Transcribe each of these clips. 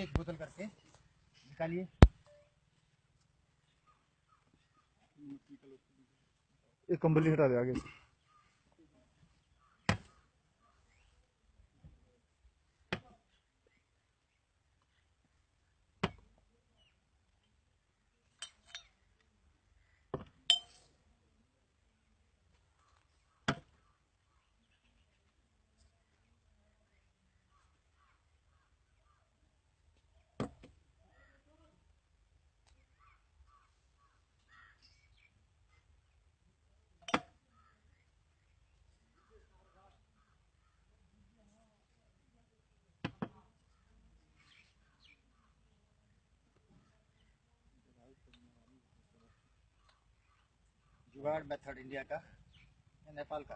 एक बोतल करके निकालिए। एक कंबली हटा दे आगे से। जुगाड़ मेथड इंडिया का या नेपाल का?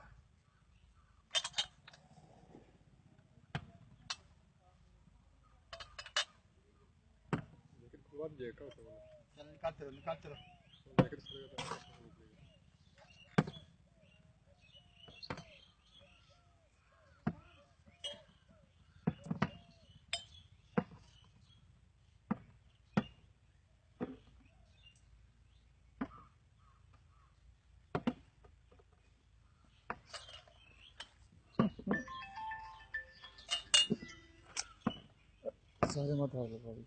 चल निकालते रहो निकालते रहो। सारे मत हाल भाई।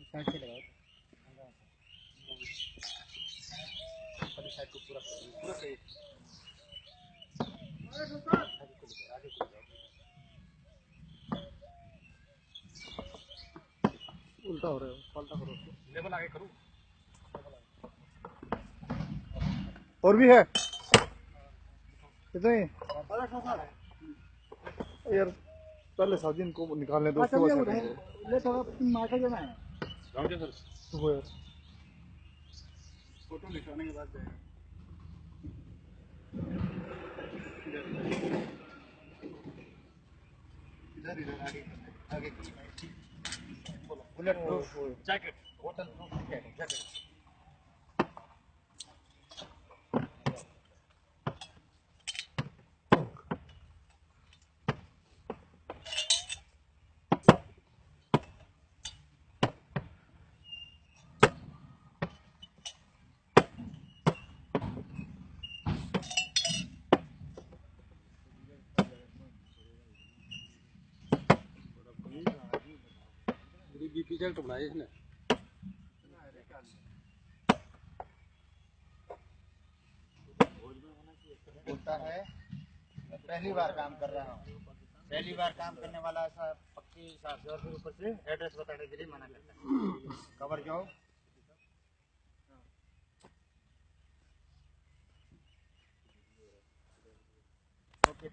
साइड से लगाओ, साइड को पूरा पूरा सही। आगे को जाओ। उल्टा हो रहा है, पलटा करो। लेवल आगे करो। और भी है इतना ही यार। पहले साजिन को निकालने दो, उसके बाद ले थोड़ा मार्केट जाना है। जाओ सर सुबह यार। फोटो निकालने के बाद जाएगा। इधर इधर आगे आगे बोलो। Bulletproof jacket, waterproof jacket. BP check तो बनाया इसने बोलता है पहली बार काम कर रहा हूँ। पहली बार काम करने वाला ऐसा पक्की हिसाब से और फिर ऊपर से एड्रेस बताने के लिए मना करता है। कवर जाओ। ओके,